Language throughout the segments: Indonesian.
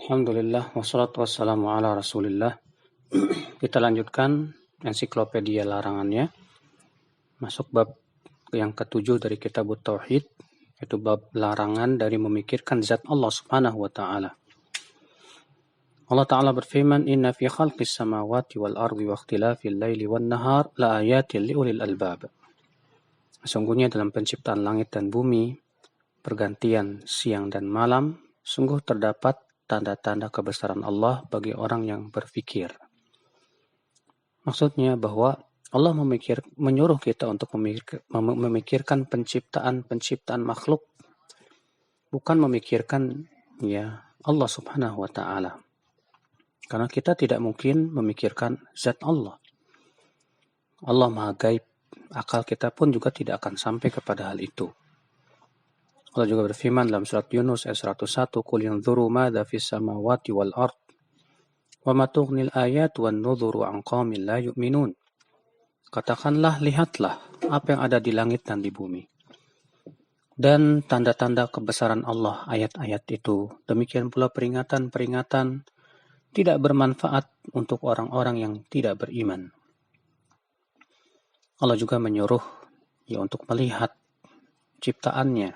Alhamdulillah, wassalatu wassalamu ala rasulillah. Kita lanjutkan ensiklopedia larangannya. Masuk bab yang ketujuh dari kitab Tauhid, yaitu bab larangan dari memikirkan zat Allah subhanahu wa ta'ala. Allah Ta'ala berfirman, Inna fi khalqis samawati wal ardi wa ikhtilafil laili wan nahar la ayatin liulil albab. Sesungguhnya dalam penciptaan langit dan bumi, pergantian siang dan malam, sungguh terdapat tanda-tanda kebesaran Allah bagi orang yang berfikir. Maksudnya bahwa Allah menyuruh kita untuk memikirkan penciptaan makhluk, bukan memikirkan Allah subhanahu wa ta'ala. Karena kita tidak mungkin memikirkan zat Allah. Allah maha gaib, akal kita pun juga tidak akan sampai kepada hal itu. Allah juga berfirman dalam surat Yunus ayat 101, Qul yanzuru madza fis samawati wal ard wa ma tughnil ayat wan nudhuru an qaumin la yu'minun. Katakanlah, lihatlah apa yang ada di langit dan di bumi. Dan tanda-tanda kebesaran Allah, ayat-ayat itu. Demikian pula peringatan-peringatan tidak bermanfaat untuk orang-orang yang tidak beriman. Allah juga menyuruh untuk melihat ciptaannya,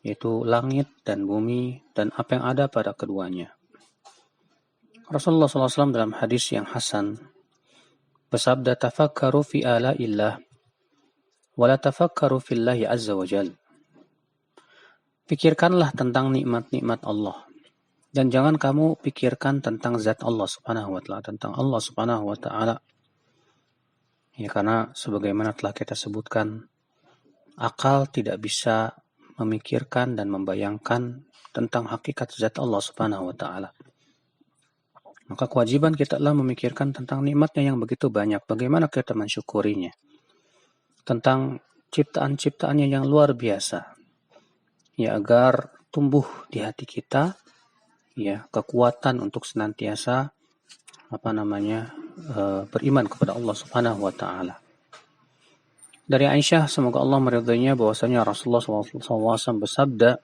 yaitu langit dan bumi dan apa yang ada pada keduanya. Rasulullah SAW dalam hadis yang hasan bersabda, tafakkaru fi ala'illah wa la tafakkaru fillahi azza wa jal. Pikirkanlah tentang nikmat-nikmat Allah dan jangan kamu pikirkan tentang zat Allah subhanahu wa ta'ala, tentang Allah subhanahu wa ta'ala. Ya, karena sebagaimana telah kita sebutkan, akal tidak bisa memikirkan dan membayangkan tentang hakikat zat Allah subhanahu wa ta'ala. Maka kewajiban kita adalah memikirkan tentang nikmatnya yang begitu banyak. Bagaimana kita mensyukurinya. Tentang ciptaan-ciptaannya yang luar biasa. Ya, agar tumbuh di hati kita kekuatan untuk senantiasa beriman kepada Allah subhanahu wa ta'ala. Dari Aisyah, semoga Allah meridainya, bahwasanya Rasulullah SAW bersabda,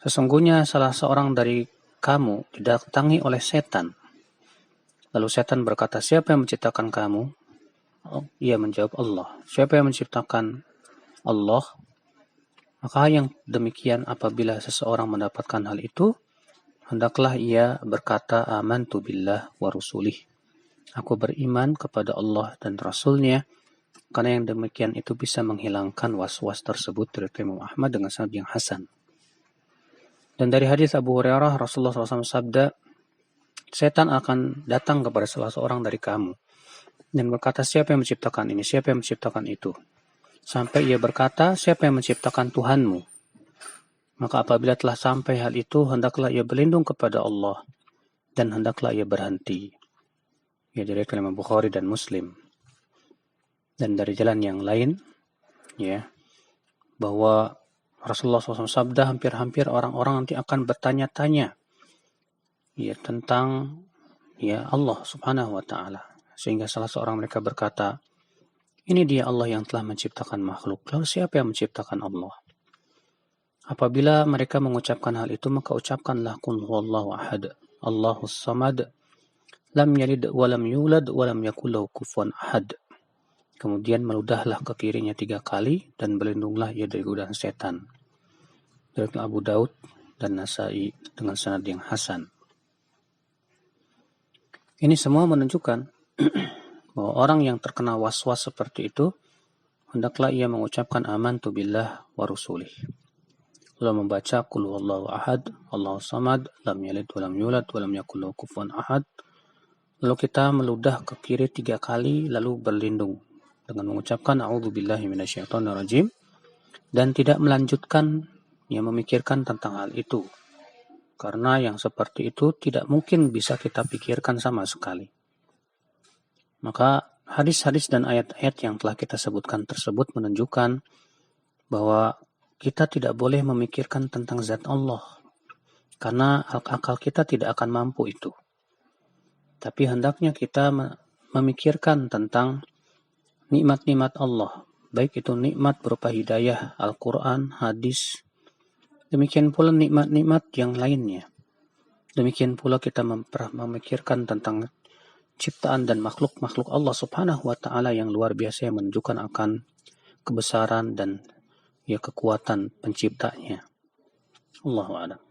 sesungguhnya salah seorang dari kamu didatangi oleh setan. Lalu setan berkata, siapa yang menciptakan kamu? Ia menjawab, Allah. Siapa yang menciptakan? Allah. Maka yang demikian apabila seseorang mendapatkan hal itu, hendaklah ia berkata, amantu billah wa rusulih. Aku beriman kepada Allah dan Rasulnya. Karena yang demikian itu bisa menghilangkan was-was tersebut dari Imam Ahmad dengan sanad yang hasan. Dan dari hadis Abu Hurairah, Rasulullah SAW sabda, setan akan datang kepada salah seorang dari kamu dan berkata, siapa yang menciptakan ini, siapa yang menciptakan itu? Sampai ia berkata, siapa yang menciptakan Tuhanmu? Maka apabila telah sampai hal itu, hendaklah ia berlindung kepada Allah dan hendaklah ia berhenti. Ya, dari Imam Bukhari dan Muslim. Dan dari jalan yang lain, bahwa Rasulullah SAW sabda, hampir-hampir orang-orang nanti akan bertanya-tanya tentang Allah subhanahu wa ta'ala. Sehingga salah seorang mereka berkata, ini dia Allah yang telah menciptakan makhluk. Lalu siapa yang menciptakan Allah? Apabila mereka mengucapkan hal itu, maka ucapkanlah, Qul huwallahu ahad, Allahus samad, lam yalid walam yulad walam yakul lahu kufuwan ahad. Kemudian meludahlah ke kirinya 3 kali dan berlindunglah ia dari godaan setan. Dari Abu Daud dan Nasai dengan sanad yang hasan. Ini semua menunjukkan bahwa orang yang terkena was-was seperti itu, hendaklah ia mengucapkan amantu billah wa rusulih. Lalu membaca Qul huwallahu ahad, Allahus samad, lam yalid walam yulad walam yakul lahu kufuwan ahad. Lalu kita meludah ke kiri 3 kali lalu berlindung dengan mengucapkan a'udzubillahi minasyaitonirrajim dan tidak melanjutkan memikirkan tentang hal itu. Karena yang seperti itu tidak mungkin bisa kita pikirkan sama sekali. Maka hadis-hadis dan ayat-ayat yang telah kita sebutkan tersebut menunjukkan bahwa kita tidak boleh memikirkan tentang zat Allah. Karena akal kita tidak akan mampu itu. Tapi hendaknya kita memikirkan tentang nikmat-nikmat Allah, baik itu nikmat berupa hidayah, Al-Quran, hadis, demikian pula nikmat-nikmat yang lainnya. Demikian pula kita memikirkan tentang ciptaan dan makhluk-makhluk Allah Subhanahu wa taala yang luar biasa yang menunjukkan akan kebesaran dan kekuatan penciptanya. Allahu a'lam.